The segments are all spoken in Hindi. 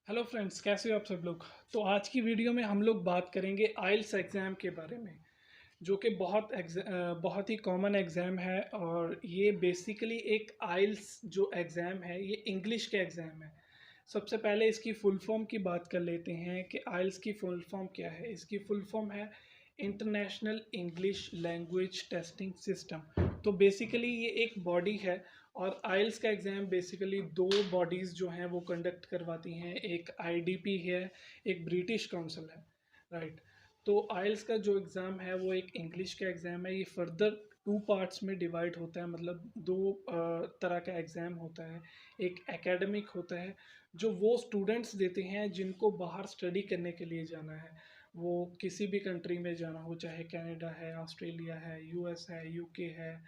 हेलो फ्रेंड्स, कैसे हो आप सब लोग। तो आज की वीडियो में हम लोग बात करेंगे आइल्स एग्ज़ाम के बारे में, जो कि बहुत ही कॉमन एग्ज़ाम है। और ये बेसिकली एक आइल्स जो एग्ज़ाम है ये इंग्लिश के एग्ज़ाम है। सबसे पहले इसकी फुल फॉर्म की बात कर लेते हैं कि आइल्स की फुल फॉर्म क्या है। इसकी फुल फॉर्म है international English language testing system. तो बेसिकली ये एक बॉडी है, और आइल्स का एग्ज़ाम बेसिकली दो बॉडीज़ जो हैं वो कंडक्ट करवाती हैं। एक आईडीपी है, एक ब्रिटिश काउंसिल है, राइट। तो आइल्स का जो एग्ज़ाम है वो एक इंग्लिश का एग्ज़ाम है। ये फर्दर टू पार्ट्स में डिवाइड होता है, मतलब दो तरह का एग्ज़ाम होता है। एक एकेडमिक होता है जो वो स्टूडेंट्स देते हैं जिनको बाहर स्टडी करने के लिए जाना है। वो किसी भी कंट्री में जाना हो, चाहे कनाडा है, ऑस्ट्रेलिया है, यूएस है, यूके है,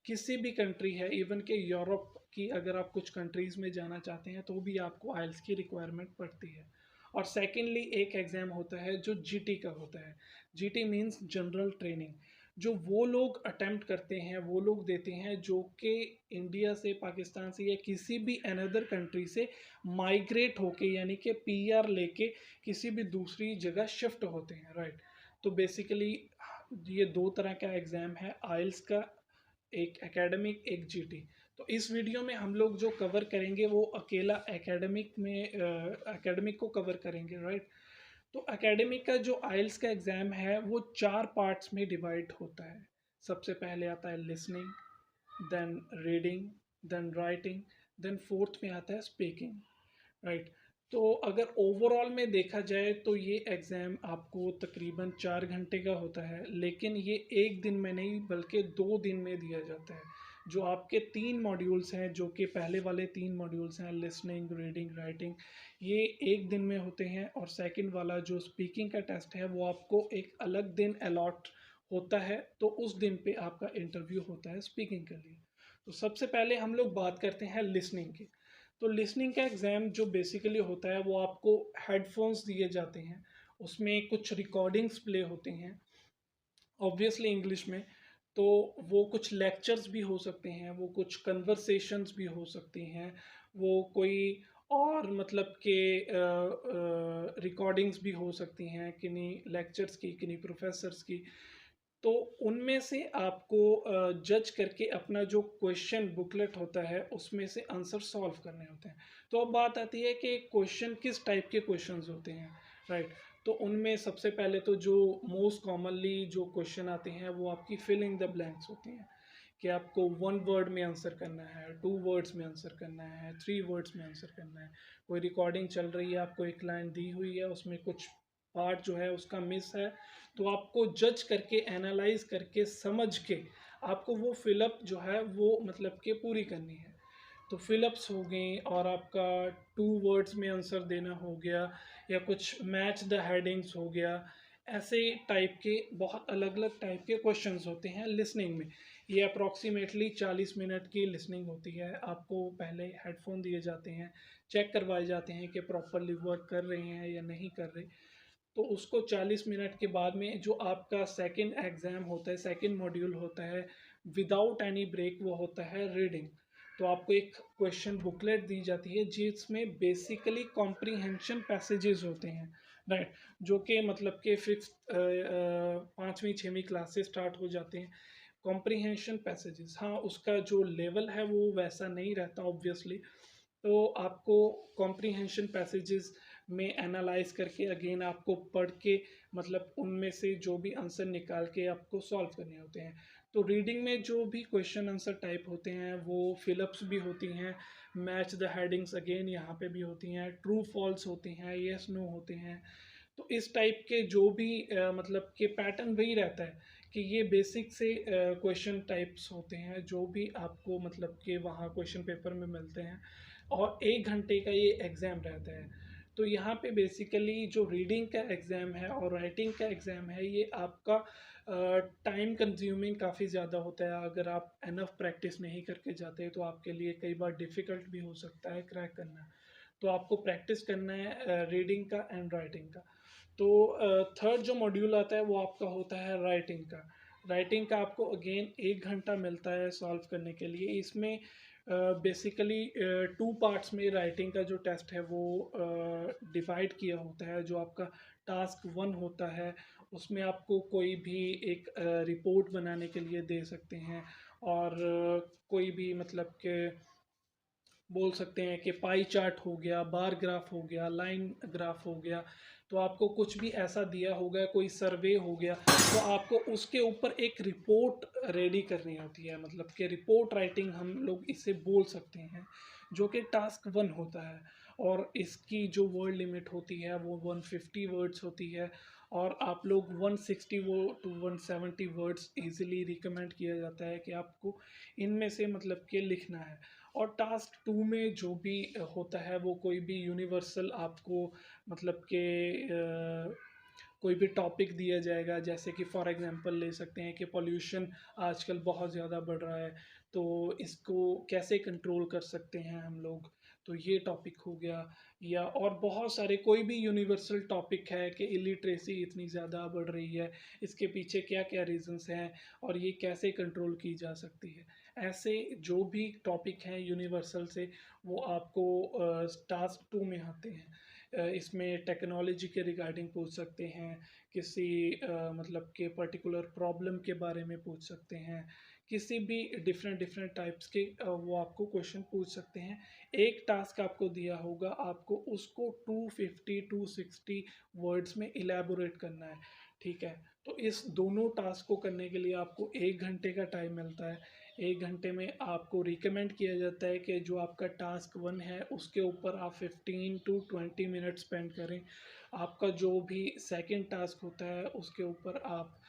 किसी भी कंट्री है। इवन के यूरोप की अगर आप कुछ कंट्रीज़ में जाना चाहते हैं तो भी आपको आइल्स की रिक्वायरमेंट पड़ती है। और सेकेंडली एक एग्ज़ाम होता है जो जीटी का होता है। GT means general training. जो वो लोग अटेम्प्ट करते हैं, वो लोग देते हैं जो कि इंडिया से, पाकिस्तान से या किसी भी अनदर कंट्री से माइग्रेट होके, यानी कि पीआर लेके किसी भी दूसरी जगह शिफ्ट होते हैं, राइट। तो बेसिकली ये दो तरह का एग्ज़ाम है आइल्स का, एक एकेडमिक, एक जीटी। तो इस वीडियो में हम लोग जो कवर करेंगे वो अकेला एकेडमिक को कवर करेंगे, राइट। तो एकेडमिक का जो आइल्स का एग्ज़ाम है वो चार पार्ट्स में डिवाइड होता है। सबसे पहले आता है listening, then reading, then writing, then fourth में आता है स्पीकिंग, राइट। तो अगर ओवरऑल में देखा जाए तो ये एग्ज़ाम आपको तकरीबन 4 घंटे का होता है, लेकिन ये एक दिन में नहीं बल्कि 2 दिन में दिया जाता है। जो आपके 3 मॉड्यूल्स हैं, जो कि पहले वाले 3 मॉड्यूल्स हैं, लिसनिंग, रीडिंग, राइटिंग, ये एक दिन में होते हैं। और सेकंड वाला जो स्पीकिंग का टेस्ट है वो आपको एक अलग दिन अलॉट होता है, तो उस दिन पे आपका इंटरव्यू होता है स्पीकिंग के लिए। तो सबसे पहले हम लोग बात करते हैं लिसनिंग की। तो लिसनिंग का एग्ज़ाम जो बेसिकली होता है वो आपको हेडफोन्स दिए जाते हैं, उसमें कुछ रिकॉर्डिंग्स प्ले होते हैं, ऑब्वियसली इंग्लिश में। तो वो कुछ लेक्चर्स भी हो सकते हैं, वो कुछ कन्वर्सेशंस भी हो सकती हैं, वो कोई और मतलब के रिकॉर्डिंग्स भी हो सकती हैं, किन्हीं लेक्चर्स की, किन्हीं प्रोफेसर्स की। तो उनमें से आपको जज करके अपना जो क्वेश्चन बुकलेट होता है उसमें से आंसर सॉल्व करने होते हैं। तो अब बात आती है कि क्वेश्चन किस टाइप के क्वेश्चंस होते हैं, राइट। तो उनमें सबसे पहले तो जो मोस्ट कॉमनली जो क्वेश्चन आते हैं वो आपकी फिल इन द ब्लैंक्स होती हैं, कि आपको 1 वर्ड में आंसर करना है, 2 वर्ड्स में आंसर करना है, 3 वर्ड्स में आंसर करना है। कोई रिकॉर्डिंग चल रही है, आपको एक लाइन दी हुई है, उसमें कुछ पार्ट जो है उसका मिस है, तो आपको जज करके, एनालाइज करके, समझ के आपको वो फिलअप जो है वो मतलब कि पूरी करनी है। तो फिलअप्स हो गई, और आपका 2 वर्ड्स में आंसर देना हो गया, या कुछ मैच द हेडिंग्स हो गया। ऐसे टाइप के बहुत अलग अलग टाइप के क्वेश्चंस होते हैं लिसनिंग में। ये अप्रॉक्सीमेटली 40 मिनट की लिसनिंग होती है। आपको पहले हेडफोन दिए जाते हैं, चेक करवाए जाते हैं कि प्रॉपरली वर्क कर रहे हैं या नहीं कर रहे। तो उसको 40 मिनट के बाद में जो आपका सेकंड एग्ज़ाम होता है, सेकंड मॉड्यूल होता है विदाउट एनी ब्रेक, वो होता है रीडिंग। तो आपको एक क्वेश्चन बुकलेट दी जाती है जिसमें बेसिकली कॉम्प्रीहेंशन पैसेजेस होते हैं, राइट। जो कि मतलब कि फिफ्थ, 5वीं 6वीं क्लास से स्टार्ट हो जाते हैं कॉम्प्रीहेंशन पैसेजेस। हाँ, उसका जो लेवल है वो वैसा नहीं रहता ऑब्वियसली। तो आपको कॉम्प्रीहेंशन पैसेजेस में एनालाइज करके अगेन आपको पढ़ के, मतलब उनमें से जो भी आंसर निकाल के आपको सॉल्व करने होते हैं। तो रीडिंग में जो भी क्वेश्चन आंसर टाइप होते हैं वो फिलअप्स भी होती हैं, मैच द हेडिंग्स अगेन यहाँ पे भी होती हैं, ट्रू फॉल्स होती हैं, येस नो होते हैं। तो इस टाइप के जो भी मतलब कि पैटर्न वही रहता है कि ये बेसिक से क्वेश्चन टाइप्स होते हैं जो भी आपको मतलब कि वहाँ क्वेश्चन पेपर में मिलते हैं। और 1 घंटे का ये एग्ज़ाम रहता है। तो यहाँ पे बेसिकली जो रीडिंग का एग्ज़ाम है और राइटिंग का एग्ज़ाम है ये आपका टाइम कंज्यूमिंग काफ़ी ज़्यादा होता है। अगर आप इनफ प्रैक्टिस नहीं करके जाते तो आपके लिए कई बार डिफ़िकल्ट भी हो सकता है क्रैक करना। तो आपको प्रैक्टिस करना है रीडिंग का एंड राइटिंग का। तो थर्ड जो मॉड्यूल आता है वो आपका होता है राइटिंग का। राइटिंग का आपको अगेन 1 घंटा मिलता है सॉल्व करने के लिए। इसमें बेसिकली 2 पार्ट्स में राइटिंग का जो टेस्ट है वो डिवाइड किया होता है। जो आपका टास्क 1 होता है उसमें आपको कोई भी एक रिपोर्ट बनाने के लिए दे सकते हैं, और कोई भी मतलब के बोल सकते हैं कि पाई चार्ट हो गया, बार ग्राफ हो गया, लाइन ग्राफ हो गया। तो आपको कुछ भी ऐसा दिया होगा, कोई सर्वे हो गया, तो आपको उसके ऊपर एक रिपोर्ट रेडी करनी होती है, मतलब कि रिपोर्ट राइटिंग हम लोग इसे बोल सकते हैं, जो कि टास्क 1 होता है। और इसकी जो वर्ड लिमिट होती है वो 150 वर्ड्स होती है, और आप लोग 160 वो टू 170 वर्ड्स इजीली रिकमेंड किया जाता है कि आपको इनमें से मतलब कि लिखना है। और टास्क 2 में जो भी होता है वो कोई भी यूनिवर्सल आपको मतलब कि कोई भी टॉपिक दिया जाएगा, जैसे कि फॉर एग्जांपल ले सकते हैं कि पोल्यूशन आजकल बहुत ज़्यादा बढ़ रहा है, तो इसको कैसे कंट्रोल कर सकते हैं हम लोग, तो ये टॉपिक हो गया। या और बहुत सारे कोई भी यूनिवर्सल टॉपिक है कि इलिटरेसी इतनी ज़्यादा बढ़ रही है, इसके पीछे क्या क्या रीजंस हैं और ये कैसे कंट्रोल की जा सकती है। ऐसे जो भी टॉपिक हैं यूनिवर्सल से, वो आपको टास्क 2 में आते हैं। इसमें टेक्नोलॉजी के रिगार्डिंग पूछ सकते हैं, किसी मतलब के पर्टिकुलर प्रॉब्लम के बारे में पूछ सकते हैं, किसी भी डिफरेंट डिफरेंट टाइप्स के वो आपको क्वेश्चन पूछ सकते हैं। एक टास्क आपको दिया होगा, आपको उसको 250 260 वर्ड्स में इलेबोरेट करना है, ठीक है। तो इस दोनों टास्क को करने के लिए आपको 1 घंटे का टाइम मिलता है। 1 घंटे में आपको रिकमेंड किया जाता है कि जो आपका टास्क 1 है उसके ऊपर आप 15 टू 20 मिनट स्पेंड करें। आपका जो भी सेकंड टास्क होता है उसके ऊपर आप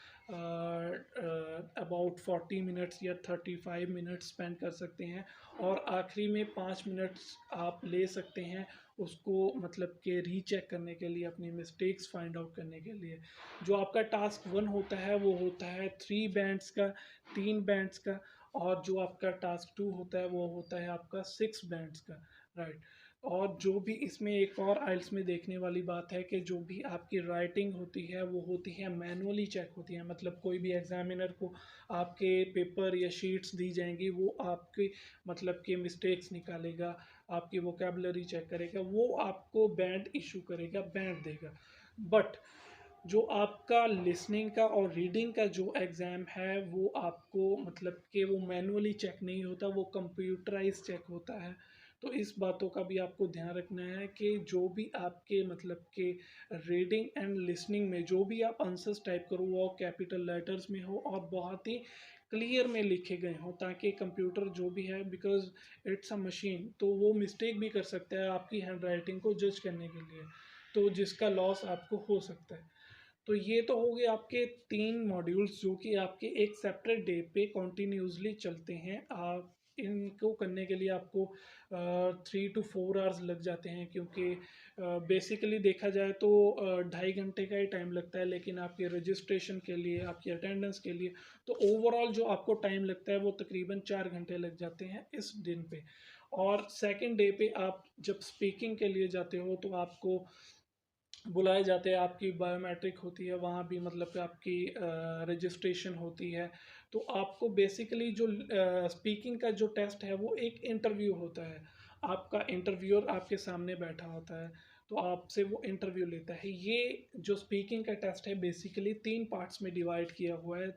अबाउट 40 मिनट्स या 35 मिनट्स स्पेंड कर सकते हैं, और आखिरी में 5 मिनट्स आप ले सकते हैं उसको मतलब कि रीचेक करने के लिए, अपनी मिस्टेक्स फाइंड आउट करने के लिए। जो आपका टास्क 1 होता है वो होता है 3 बैंड्स का, 3 बैंड्स का, और जो आपका टास्क 2 होता है वो होता है आपका 6 बैंड्स का, राइट। और जो भी इसमें एक और आइल्स में देखने वाली बात है कि जो भी आपकी राइटिंग होती है वो होती है मैनुअली चेक होती है, मतलब कोई भी एग्जामिनर को आपके पेपर या शीट्स दी जाएंगी, वो आपके मतलब के मिस्टेक्स निकालेगा, आपकी वोकेबलरी चेक करेगा, वो आपको बैंड इशू करेगा, बैंड देगा। बट जो आपका लिसनिंग का और रीडिंग का जो एग्ज़ाम है वो आपको मतलब कि वो मैनुअली चेक नहीं होता, वो कंप्यूटराइज चेक होता है। तो इस बातों का भी आपको ध्यान रखना है कि जो भी आपके मतलब के रीडिंग एंड लिसनिंग में जो भी आप आंसर्स टाइप करो वो कैपिटल लेटर्स में हो और बहुत ही क्लियर में लिखे गए हों, ताकि कंप्यूटर जो भी है, बिकॉज इट्स अ मशीन, तो वो मिस्टेक भी कर सकता है आपकी हैंड राइटिंग को जज करने के लिए, तो जिसका लॉस आपको हो सकता है। तो ये तो हो गए आपके 3 मॉड्यूल्स जो कि आपके एक सेपरेट डे पे कॉन्टीन्यूसली चलते हैं। आप इनको करने के लिए आपको 3 to 4 आवर्स लग जाते हैं, क्योंकि बेसिकली देखा जाए तो 2.5 घंटे का ही टाइम लगता है, लेकिन आपके रजिस्ट्रेशन के लिए, आपकी अटेंडेंस के लिए, तो ओवरऑल जो आपको टाइम लगता है वो तकरीबन 4 घंटे लग जाते हैं इस दिन पे। और सेकेंड डे पे आप जब स्पीकिंग के लिए जाते हो तो आपको बुलाए जाते हैं, आपकी बायोमेट्रिक होती है वहाँ भी, मतलब कि आपकी रजिस्ट्रेशन होती है। तो आपको बेसिकली जो स्पीकिंग का जो टेस्ट है वो एक इंटरव्यू होता है। आपका इंटरव्यूअर आपके सामने बैठा होता है, तो आपसे वो इंटरव्यू लेता है। ये जो स्पीकिंग का टेस्ट है बेसिकली 3 पार्ट्स में डिवाइड किया हुआ है,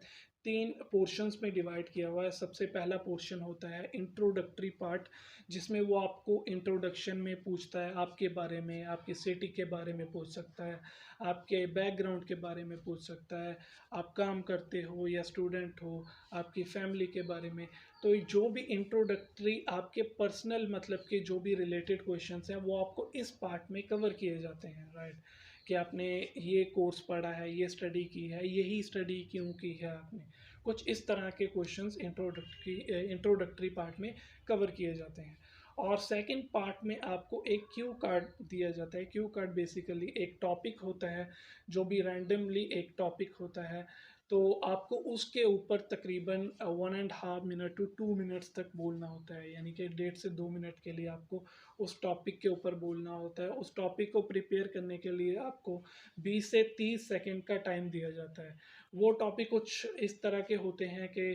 3 पोर्शंस में डिवाइड किया हुआ है। सबसे पहला पोर्शन होता है इंट्रोडक्टरी पार्ट, जिसमें वो आपको इंट्रोडक्शन में पूछता है आपके बारे में, आपकी सिटी के बारे में पूछ सकता है, आपके बैकग्राउंड के बारे में पूछ सकता है, आप काम करते हो या स्टूडेंट हो, आपकी फैमिली के बारे में। तो जो भी इंट्रोडक्टरी आपके पर्सनल मतलब के जो भी रिलेटेड क्वेश्चंस हैं वो आपको इस पार्ट में कवर किए जाते हैं, राइट। कि आपने ये कोर्स पढ़ा है, ये स्टडी की है, यही स्टडी क्यों की है आपने, कुछ इस तरह के क्वेश्चंस इंट्रोडक्टरी पार्ट में कवर किए जाते हैं। और सेकंड पार्ट में आपको एक क्यू कार्ड दिया जाता है। क्यू कार्ड बेसिकली एक टॉपिक होता है, जो भी रैंडमली एक टॉपिक होता है, तो आपको उसके ऊपर तकरीबन 1.5 मिनट टू 2 मिनट्स तक बोलना होता है, यानी कि 1.5 से 2 मिनट के लिए आपको उस टॉपिक के ऊपर बोलना होता है। उस टॉपिक को प्रिपेयर करने के लिए आपको 20 से 30 सेकंड का टाइम दिया जाता है। वो टॉपिक कुछ इस तरह के होते हैं कि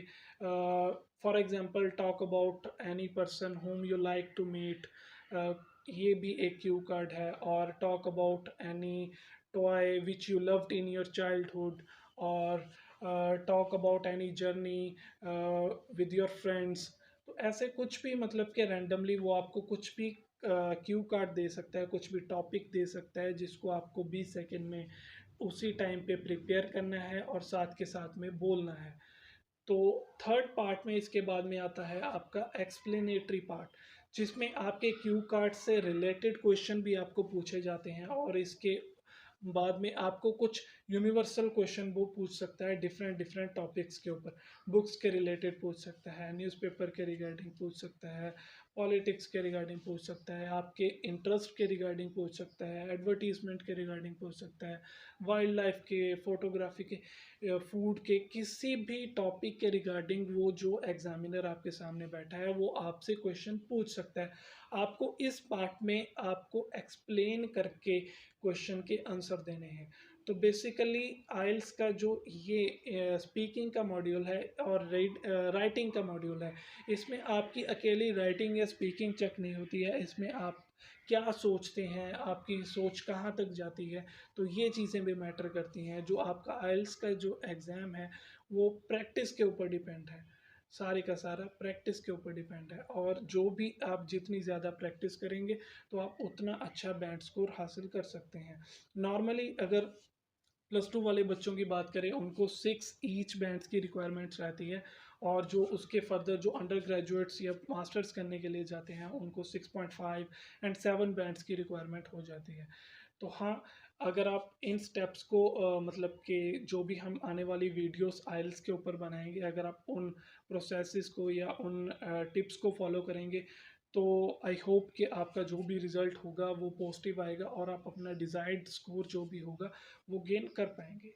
for example talk about any person whom you like to meet, ये भी एक क्यू कार्ड है। और talk about any toy which you loved in your childhood, और talk about any journey with your friends. तो ऐसे कुछ भी मतलब कि रैंडमली वो आपको कुछ भी क्यू कार्ड दे सकता है, कुछ भी टॉपिक दे सकता है, जिसको आपको 20 सेकंड में उसी टाइम पे प्रिपेयर करना है और साथ के साथ में बोलना है। तो थर्ड पार्ट में इसके बाद में आता है आपका एक्सप्लेनेटरी पार्ट, जिसमें आपके क्यू कार्ड से रिलेटेड क्वेश्चन भी आपको पूछे जाते हैं, और इसके बाद में आपको कुछ यूनिवर्सल क्वेश्चन वो पूछ सकता है डिफरेंट डिफरेंट टॉपिक्स के ऊपर। बुक्स के रिलेटेड पूछ सकता है, न्यूज़पेपर के रिगार्डिंग पूछ सकता है, पॉलिटिक्स के रिगार्डिंग पूछ सकता है, आपके इंटरेस्ट के रिगार्डिंग पूछ सकता है, एडवर्टीजमेंट के रिगार्डिंग पूछ सकता है, वाइल्ड लाइफ के, फोटोग्राफी के, फूड के, किसी भी टॉपिक के रिगार्डिंग वो जो एग्जामिनर आपके सामने बैठा है वो आपसे क्वेश्चन पूछ सकता है। आपको इस पार्ट में आपको एक्सप्लेन करके क्वेश्चन के आंसर देने हैं। तो बेसिकली आइल्स का जो ये स्पीकिंग का मॉड्यूल है और राइटिंग का मॉड्यूल है, इसमें आपकी अकेली राइटिंग या स्पीकिंग चेक नहीं होती है, इसमें आप क्या सोचते हैं, आपकी सोच कहाँ तक जाती है, तो ये चीज़ें भी मैटर करती हैं। जो आपका आइल्स का जो एग्ज़ाम है वो प्रैक्टिस के ऊपर डिपेंड है, सारे का सारा प्रैक्टिस के ऊपर डिपेंड है। और जो भी आप जितनी ज़्यादा प्रैक्टिस करेंगे तो आप उतना अच्छा बैंड स्कोर हासिल कर सकते हैं। नॉर्मली अगर +2 वाले बच्चों की बात करें, उनको 6 ईच बैंड्स की रिक्वायरमेंट्स रहती है, और जो उसके फर्दर जो अंडर ग्रेजुएट्स या मास्टर्स करने के लिए जाते हैं उनको 6.5 एंड 7 बैंड्स की रिक्वायरमेंट हो जाती है। तो हाँ, अगर आप इन स्टेप्स को मतलब कि जो भी हम आने वाली वीडियोस आइल्स के ऊपर बनाएंगे, अगर आप उन प्रोसेसेस को या उन टिप्स को फॉलो करेंगे, तो आई होप कि आपका जो भी रिज़ल्ट होगा वो पॉजिटिव आएगा और आप अपना डिज़ायर्ड स्कोर जो भी होगा वो गेन कर पाएंगे।